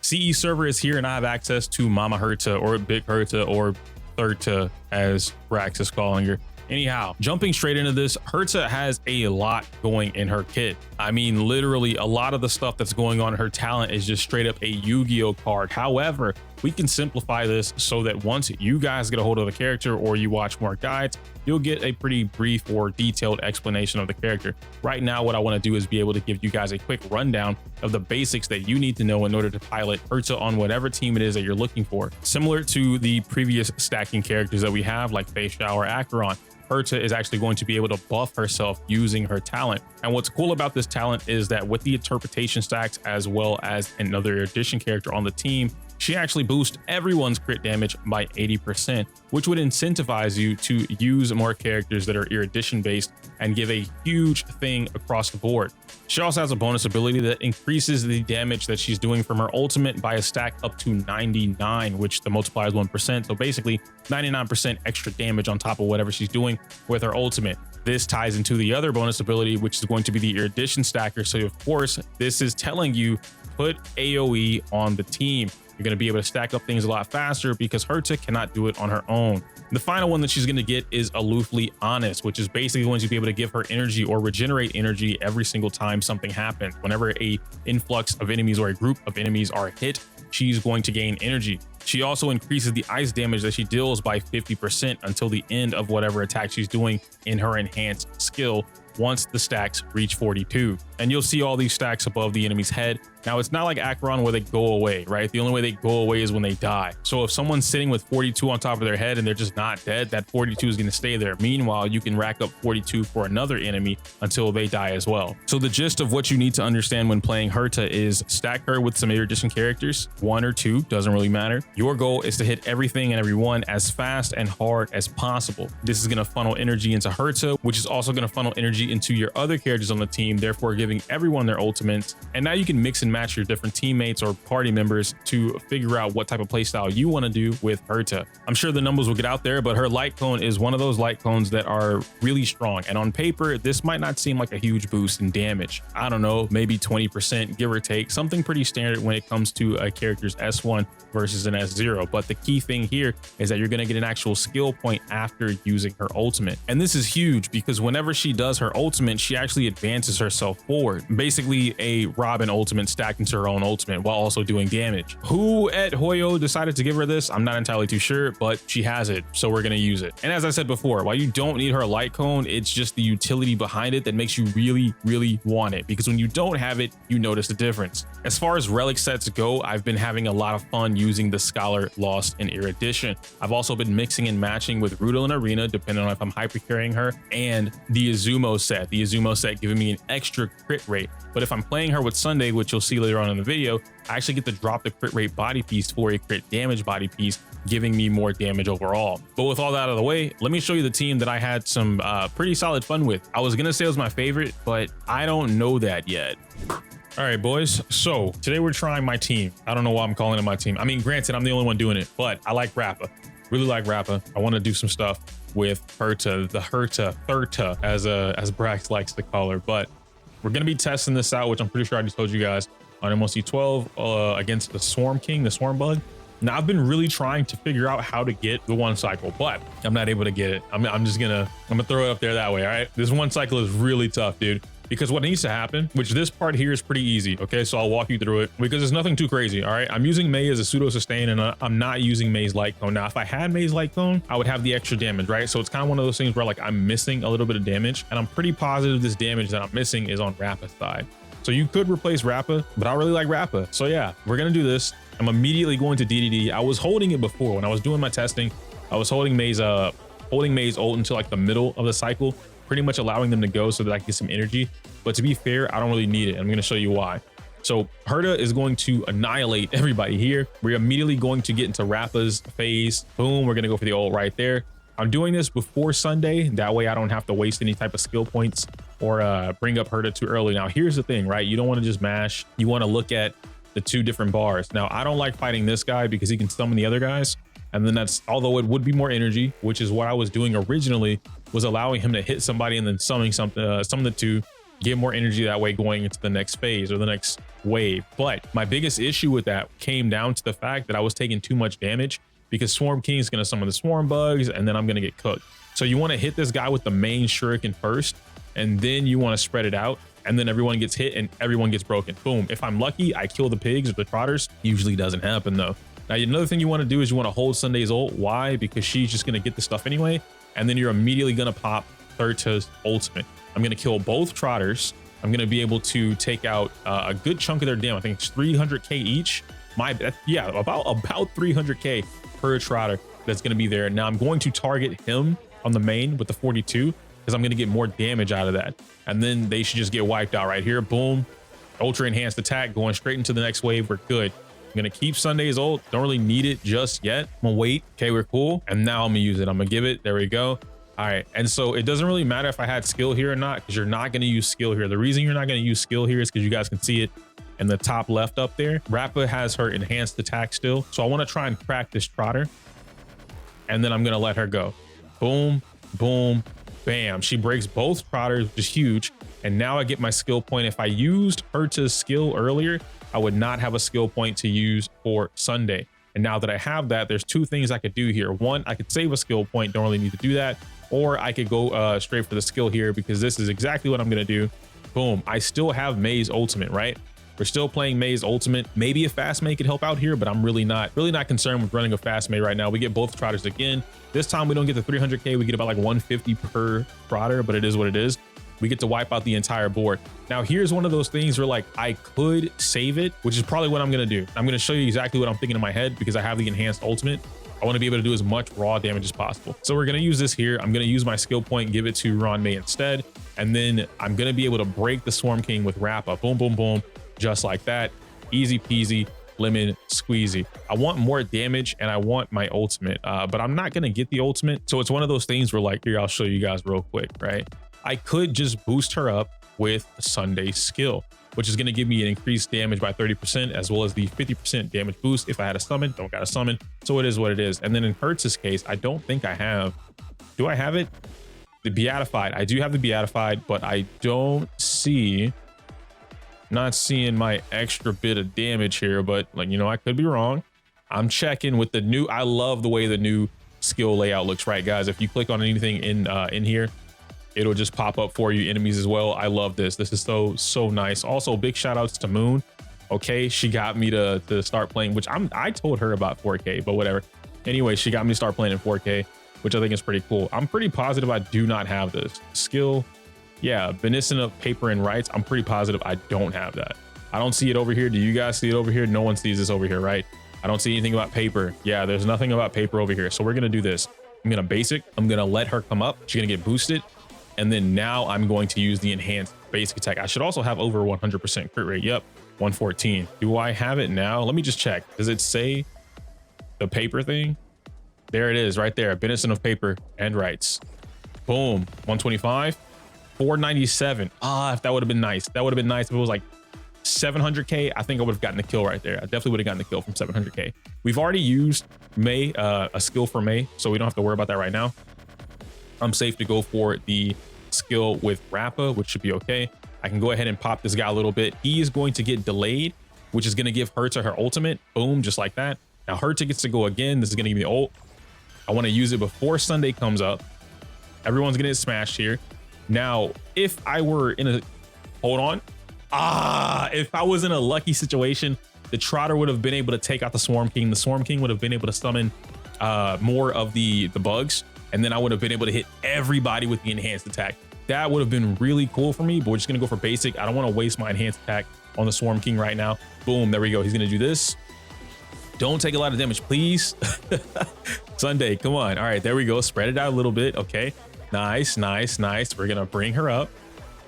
CE server is here and I have access to Mama Herta, or Big Herta, or Herta as Brax is calling her. Anyhow, jumping straight into this, Herta has a lot going in her kit. I mean, literally a lot of the stuff that's going on in her talent is just straight up a Yu-Gi-Oh card. However, we can simplify this so that once you guys get a hold of the character or you watch more guides, you'll get a pretty brief or detailed explanation of the character. Right now, what I want to do is be able to give you guys a quick rundown of the basics that you need to know in order to pilot Herta on whatever team it is that you're looking for. Similar to the previous stacking characters that we have, like Fei Xiao or Acheron, Herta is actually going to be able to buff herself using her talent. And what's cool about this talent is that with the interpretation stacks, as well as another Erudition character on the team, she actually boosts everyone's crit damage by 80%, which would incentivize you to use more characters that are Erudition based and give a huge thing across the board. She also has a bonus ability that increases the damage that she's doing from her ultimate by a stack up to 99, which the multiplier is 1%. So basically 99% extra damage on top of whatever she's doing with her ultimate. This ties into the other bonus ability, which is going to be the Erudition stacker. So of course, this is telling you put AoE on the team. You're going to be able to stack up things a lot faster because Herta cannot do it on her own. The final one that she's going to get is Aloofly Honest, which is basically going to be able to give her energy or regenerate energy every single time something happens. Whenever a influx of enemies or a group of enemies are hit, she's going to gain energy. She also increases the ice damage that she deals by 50% until the end of whatever attack she's doing in her enhanced skill once the stacks reach 42. And you'll see all these stacks above the enemy's head. Now, it's not like Acheron where they go away, right? The only way they go away is when they die. So if someone's sitting with 42 on top of their head and they're just not dead, that 42 is going to stay there. Meanwhile, you can rack up 42 for another enemy until they die as well. So the gist of what you need to understand when playing Herta is stack her with some Erudition characters, 1 or 2, doesn't really matter. Your goal is to hit everything and everyone as fast and hard as possible. This is going to funnel energy into Herta, which is also going to funnel energy into your other characters on the team, therefore giving everyone their ultimates. And now you can mix and match your different teammates or party members to figure out what type of playstyle you want to do with Herta. I'm sure the numbers will get out there, but her light cone is one of those light cones that are really strong. And on paper, this might not seem like a huge boost in damage. I don't know, maybe 20%, give or take, something pretty standard when it comes to a character's S1 versus an S0. But the key thing here is that you're going to get an actual skill point after using her ultimate. And this is huge because whenever she does her ultimate, she actually advances herself forward. Basically a Robin ultimate stacked into her own ultimate while also doing damage. Who at Hoyo decided to give her this? I'm not entirely too sure, but she has it, so we're going to use it. And as I said before, while you don't need her light cone, it's just the utility behind it that makes you really, really want it, because when you don't have it, you notice the difference. As far as relic sets go, I've been having a lot of fun using the Scholar Lost in Erudition. I've also been mixing and matching with Rudel and Arena, depending on if I'm hyper carrying her, and the Izumo set. The Izumo set giving me an extra crit rate. But if I'm playing her with Sunday, which you'll see later on in the video, I actually get to drop the crit rate body piece for a crit damage body piece, giving me more damage overall. But with all that out of the way, let me show you the team that I had some pretty solid fun with. I was gonna say it was my favorite, but I don't know that yet. All right, boys. So today we're trying my team. I don't know why I'm calling it my team. I mean, granted, I'm the only one doing it, but I like Rappa. Really like Rappa. I want to do some stuff with Herta, the Herta, as Brax likes to call her. But we're gonna be testing this out, which I'm pretty sure I just told you guys, on MLC 12 against the Swarm King, the Swarm Bug. Now, I've been really trying to figure out how to get the one cycle, but I'm not able to get it. I'm gonna throw it up there that way. All right, this one cycle is really tough, dude. Because what needs to happen, which this part here is pretty easy, okay? So I'll walk you through it because it's nothing too crazy, all right? I'm using Mei as a pseudo sustain and I'm not using Mei's light cone. Now, if I had Mei's light cone, I would have the extra damage, right? So it's kind of one of those things where like I'm missing a little bit of damage, and I'm pretty positive this damage that I'm missing is on Rappa's side. So you could replace Rappa, but I really like Rappa. So yeah, we're gonna do this. I'm immediately going to DDD. I was holding it before when I was doing my testing. I was holding Mei's ult until like the middle of the cycle, pretty much allowing them to go so that I can get some energy. But to be fair, I don't really need it. I'm going to show you why. So Herta is going to annihilate everybody here. We're immediately going to get into Rappa's phase. Boom, we're going to go for the ult right there. I'm doing this before Sunday. That way I don't have to waste any type of skill points or bring up Herta too early. Now, here's the thing, right? You don't want to just mash. You want to look at the two different bars. Now, I don't like fighting this guy because he can summon the other guys. And then that's, although it would be more energy, which is what I was doing originally, was allowing him to hit somebody and then summon the two get more energy that way going into the next phase or the next wave. But my biggest issue with that came down to the fact that I was taking too much damage because Swarm King is going to summon the swarm bugs and then I'm going to get cooked. So you want to hit this guy with the main shuriken first, and then you want to spread it out, and then everyone gets hit and everyone gets broken. Boom. If I'm lucky, I kill the pigs or the trotters. Usually doesn't happen though. Now, another thing you want to do is you want to hold Sunday's ult. Why? Because she's just going to get the stuff anyway. And then you're immediately going to pop Herta's ultimate. I'm going to kill both trotters. I'm going to be able to take out a good chunk of their damage. I think it's 300k each. Yeah, about 300k per trotter that's going to be there. Now I'm going to target him on the main with the 42 because I'm going to get more damage out of that. And then they should just get wiped out right here. Boom. Ultra enhanced attack going straight into the next wave. We're good. I'm going to keep Sunday's ult. Don't really need it just yet. I'm going to wait. Okay, we're cool. And now I'm going to use it. I'm going to give it. There we go. All right. And so it doesn't really matter if I had skill here or not, because you're not going to use skill here. The reason you're not going to use skill here is because you guys can see it in the top left up there. Rappa has her enhanced attack still. So I want to try and crack this trotter. And then I'm going to let her go. Boom, boom, bam. She breaks both trotters, which is huge. And now I get my skill point. If I used Herta's skill earlier, I would not have a skill point to use for Sunday. And now that I have that, there's two things I could do here. One, I could save a skill point. Don't really need to do that. Or I could go straight for the skill here because this is exactly what I'm going to do. Boom. I still have May's ultimate, right? We're still playing May's ultimate. Maybe a fast May could help out here, but I'm really not concerned with running a fast May right now. We get both trotters again. This time we don't get the 300k. We get about like 150 per trotter, but it is what it is. We get to wipe out the entire board. Now here's one of those things where like I could save it, which is probably what I'm going to do. I'm going to show you exactly what I'm thinking in my head because I have the enhanced ultimate. I want to be able to do as much raw damage as possible. So we're going to use this here. I'm going to use my skill point, give it to Ron May instead. And then I'm going to be able to break the Swarm King with Rappa. Boom, boom, boom. Just like that. Easy peasy, lemon squeezy. I want more damage and I want my ultimate, but I'm not going to get the ultimate. So it's one of those things where like, here, I'll show you guys real quick, right? I could just boost her up with Sunday skill, which is going to give me an increased damage by 30%, as well as the 50% damage boost. If I had a summon, don't got a summon. So it is what it is. And then in Hertz's case, I don't think I have, do I have it? The Beatified. I do have the Beatified, but I don't see, not seeing my extra bit of damage here, but like, you know, I could be wrong. I'm checking with the new, I love the way the new skill layout looks, right, guys? If you click on anything in here, it'll just pop up for you enemies as well. I love this. This is so nice. Also, big shout outs to Moon. Okay, she got me to start playing, which I told her about 4K, but whatever. Anyway, she got me to start playing in 4K, which I think is pretty cool. I'm pretty positive I do not have this skill. Yeah, Beneficent of Paper and Rights. I'm pretty positive I don't have that. I don't see it over here. Do you guys see it over here? No one sees this over here, right? I don't see anything about paper. Yeah, there's nothing about paper over here. So we're gonna do this. I'm gonna basic. I'm gonna let her come up. She's gonna get boosted. And then now I'm going to use the enhanced basic attack. I should also have over 100% crit rate. Yep, 114. Do I have it now? Let me just check. Does it say the paper thing? There it is right there. Beneficent of Paper and Rights. Boom, 125, 497. Ah, if that would have been nice. That would have been nice if it was like 700k. I think I would have gotten the kill right there. I definitely would have gotten the kill from 700k. We've already used May, a skill for May, so we don't have to worry about that right now. I'm safe to go for the skill with Rappa, which should be okay. I can go ahead and pop this guy a little bit. He is going to get delayed, which is going to give Herta her ultimate. Boom, just like that. Now Herta gets to go again. This is going to give me the ult. I want to use it before Sunday comes up. Everyone's going to get smashed here. Now, if I were in a, hold on. If I was in a lucky situation, the Trotter would have been able to take out the Swarm King. The Swarm King would have been able to summon more of the bugs. And then I would have been able to hit everybody with the enhanced attack. That would have been really cool for me, but we're just gonna go for basic. I don't want to waste my enhanced attack on the Swarm King right now. Boom, there we go. He's gonna do this. Don't take a lot of damage, please. Sunday, come on. All right, there we go. Spread it out a little bit. Okay, nice, nice, nice. We're gonna bring her up.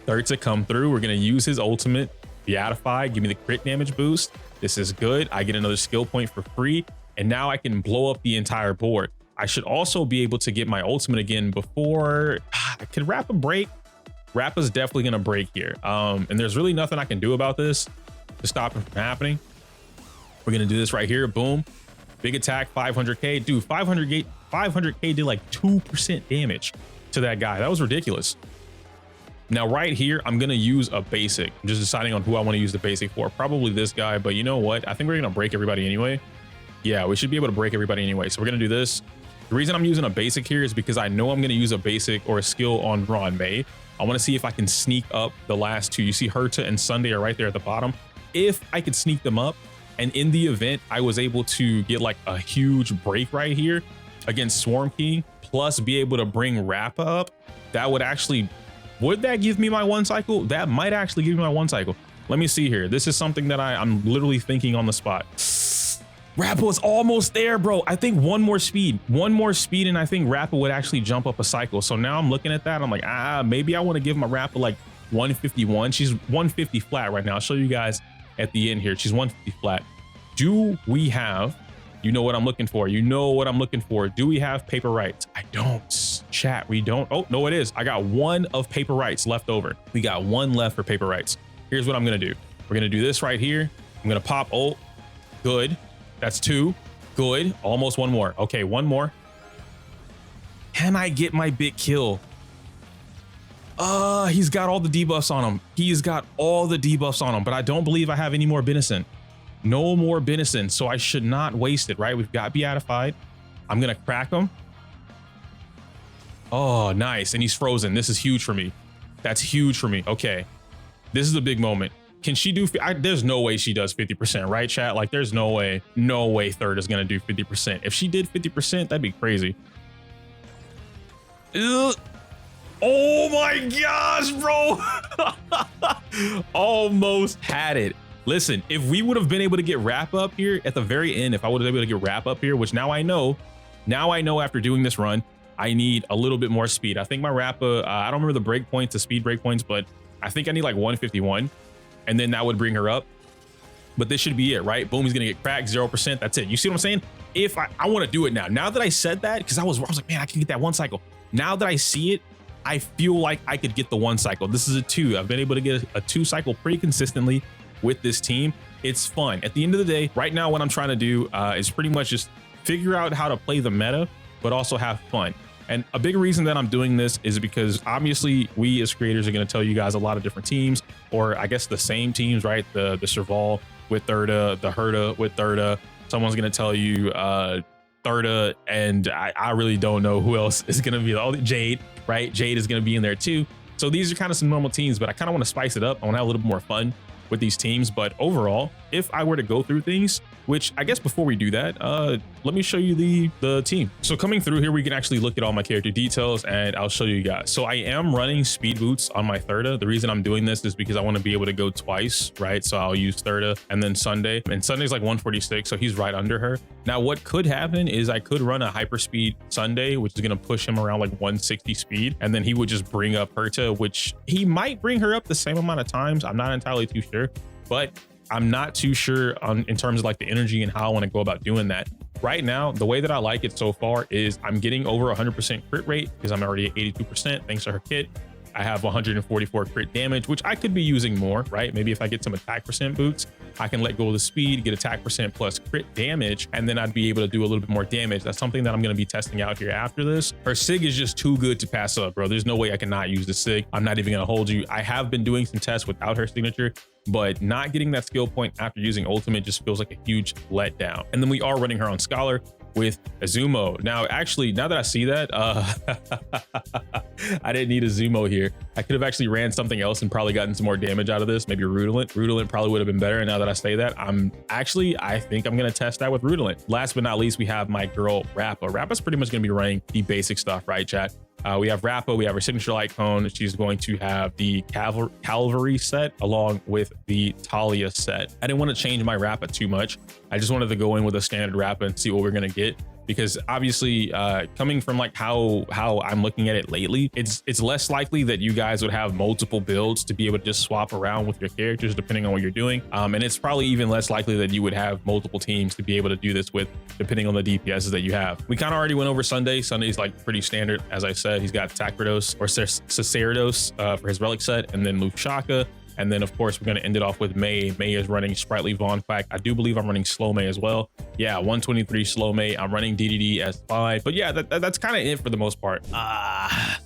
Third to come through. We're gonna use his ultimate, Beatify, give me the crit damage boost. This is good. I get another skill point for free, and now I can blow up the entire board. I should also be able to get my ultimate again before I can Rappa break. Rappa's definitely gonna break here. And there's really nothing I can do about this to stop it from happening. We're gonna do this right here. Boom, big attack, 500k. Dude, 500k did like 2% damage to that guy. That was ridiculous. Now right here, I'm gonna use a basic. I'm just deciding on who I want to use the basic for. Probably this guy, but you know what? I think we're gonna break everybody anyway. Yeah, we should be able to break everybody anyway. So we're gonna do this. The reason I'm using a basic here is because I know I'm gonna use a basic or a skill on Ron May. I want to see if I can sneak up the last two. You see Herta and Sunday are right there at the bottom. If I could sneak them up, and in the event I was able to get like a huge break right here against Swarm King, plus be able to bring Rappa up, that would actually, would that give me my 1 cycle? That might actually give me my 1 cycle. Let me see here. This is something that I'm literally thinking on the spot. Rappa was almost there, bro. I think one more speed, and I think Rappa would actually jump up a cycle. So now I'm looking at that. I'm like, maybe I want to give my Rappa like 151. She's 150 flat right now. I'll show you guys at the end here. She's 150 flat. Do we have, you know what I'm looking for? You know what I'm looking for. Do we have paper rights? I don't. Chat, we don't. Oh, no, it is. I got 1 of paper rights left over. We got 1 left for paper rights. Here's what I'm going to do. We're going to do this right here. I'm going to pop ult. Good. That's 2. Good. Almost 1 more. Okay, 1 more. Can I get my big kill? He's got all the debuffs on him. He's got all the debuffs on him, but I don't believe I have any more Benison. No more Benison, so I should not waste it, right? We've got Beatified. I'm going to crack him. Oh, nice. And he's frozen. This is huge for me. That's huge for me. Okay. This is a big moment. Can she do, there's no way she does 50%, right, chat? Like, there's no way Third is going to do 50%. If she did 50%, that'd be crazy. Ugh. Oh my gosh, bro. Almost had it. Listen, if we would have been able to get Rappa up here at the very end, if I would have been able to get Rappa up here, which now I know after doing this run, I need a little bit more speed. I think my Rappa, I don't remember the breakpoints, the speed breakpoints, but I think I need like 151. And then that would bring her up. But this should be it, right? Boom, he's gonna get cracked, 0%. That's it. You see what I'm saying? If I want to do it now. Now that I said that, because I was like, man, I can get that 1 cycle. Now that I see it, I feel like I could get the 1 cycle. This is a 2. I've been able to get a 2 cycle pretty consistently with this team. It's fun. At the end of the day, right now, what I'm trying to do is pretty much just figure out how to play the meta, but also have fun. And a big reason that I'm doing this is because obviously we as creators are going to tell you guys a lot of different teams, or I guess the same teams, right? The Serval with Herta, the Herta with Herta. Someone's going to tell you Herta, and I really don't know who else is going to be. Oh, Jade, right? Jade is going to be in there too. So these are kind of some normal teams, but I kind of want to spice it up. I want to have a little bit more fun with these teams. But overall, if I were to go through things, which I guess before we do that, let me show you the team. So coming through here, we can actually look at all my character details and I'll show you guys. So I am running speed boots on my Herta. The reason I'm doing this is because I want to be able to go twice, right? So I'll use Herta and then Sunday, and Sunday's like 146. So he's right under her. Now what could happen is I could run a hyperspeed Sunday, which is going to push him around like 160 speed. And then he would just bring up Herta, which he might bring her up the same amount of times. I'm not entirely too sure, but I'm not too sure in terms of like the energy and how I want to go about doing that. Right now, the way that I like it so far is I'm getting over 100% crit rate because I'm already at 82% thanks to her kit. I have 144 crit damage, which I could be using more, right? Maybe if I get some attack percent boots, I can let go of the speed, get attack percent plus crit damage, and then I'd be able to do a little bit more damage. That's something that I'm going to be testing out here after this. Her SIG is just too good to pass up, bro. There's no way I cannot use the SIG. I'm not even going to hold you. I have been doing some tests without her signature, but not getting that skill point after using ultimate just feels like a huge letdown. And then we are running her on Scholar with Azumo. Now, actually, now that I see that, I didn't need Azumo here. I could have actually ran something else and probably gotten some more damage out of this. Maybe Rudolent. Rudolent probably would have been better. And now that I say that, I think I'm going to test that with Rudolent. Last but not least, we have my girl Rappa. Rappa's pretty much going to be running the basic stuff, right, chat? We have Rappa, we have her signature light cone. She's going to have the Cavalry set along with the Talia set. I didn't want to change my Rappa too much. I just wanted to go in with a standard Rappa and see what we're going to get. Because obviously coming from like how I'm looking at it lately, it's less likely that you guys would have multiple builds to be able to just swap around with your characters depending on what you're doing. And it's probably even less likely that you would have multiple teams to be able to do this with depending on the DPSs that you have. We kind of already went over Sunday. Sunday's like pretty standard. As I said, he's got Takrados or Sacerdos for his relic set, and then Lushaka. And then, of course, we're going to end it off with May. May is running Sprightly Von Quack. I do believe I'm running Slow May as well. Yeah, 123 Slow May. I'm running DDD as 5. But yeah, that's kind of it for the most part.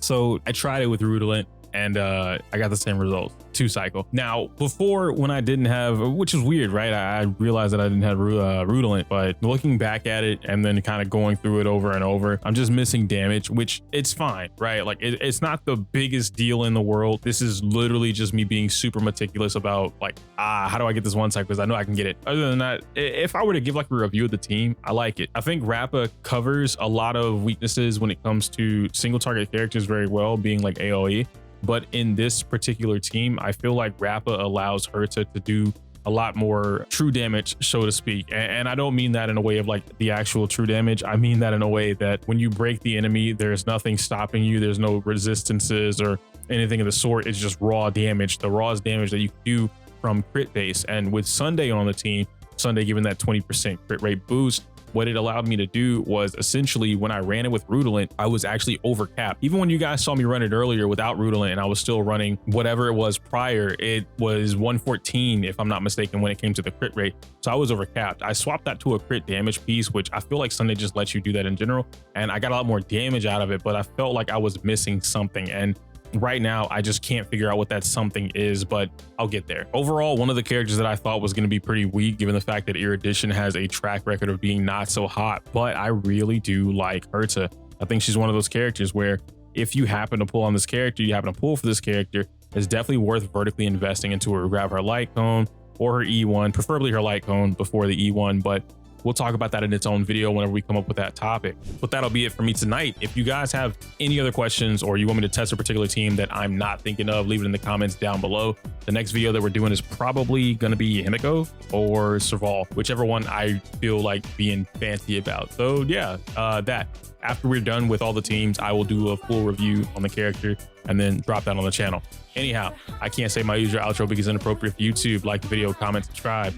So I tried it with Rudolent, and I got the same results, 2 cycle. Now, before, when I didn't have, which is weird, right? I realized that I didn't have Rudolent, but looking back at it and then kind of going through it over and over, I'm just missing damage, which it's fine, right? Like it's not the biggest deal in the world. This is literally just me being super meticulous about like, how do I get this 1 cycle? Because I know I can get it. Other than that, if I were to give like a review of the team, I like it. I think Rappa covers a lot of weaknesses when it comes to single target characters very well, being like AoE. But in this particular team, I feel like Rappa allows Herta to do a lot more true damage, so to speak. And I don't mean that in a way of like the actual true damage. I mean that in a way that when you break the enemy, there's nothing stopping you. There's no resistances or anything of the sort. It's just raw damage, the rawest damage that you can do from crit base. And with Sunday on the team, Sunday giving that 20% crit rate boost, what it allowed me to do was essentially when I ran it with Rudolent, I was actually over capped. Even when you guys saw me run it earlier without Rudolent and I was still running whatever it was prior, it was 114 if I'm not mistaken when it came to the crit rate. So I was over capped. I swapped that to a crit damage piece, which I feel like Sunday just lets you do that in general. And I got a lot more damage out of it, but I felt like I was missing something. And right now, I just can't figure out what that something is, but I'll get there. Overall, one of the characters that I thought was going to be pretty weak, given the fact that Erudition has a track record of being not so hot, but I really do like Herta. I think she's one of those characters where if you happen to pull on this character, you happen to pull for this character, it's definitely worth vertically investing into her. Grab her light cone or her E1, preferably her light cone before the E1, but we'll talk about that in its own video whenever we come up with that topic. But that'll be it for me tonight. If you guys have any other questions or you want me to test a particular team that I'm not thinking of, leave it in the comments down below. The next video that we're doing is probably going to be Himiko or Serval, whichever one I feel like being fancy about. So yeah, that. After we're done with all the teams, I will do a full review on the character and then drop that on the channel. Anyhow, I can't say my usual outro because it's inappropriate for YouTube. Like the video, comment, subscribe.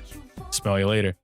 Smell you later.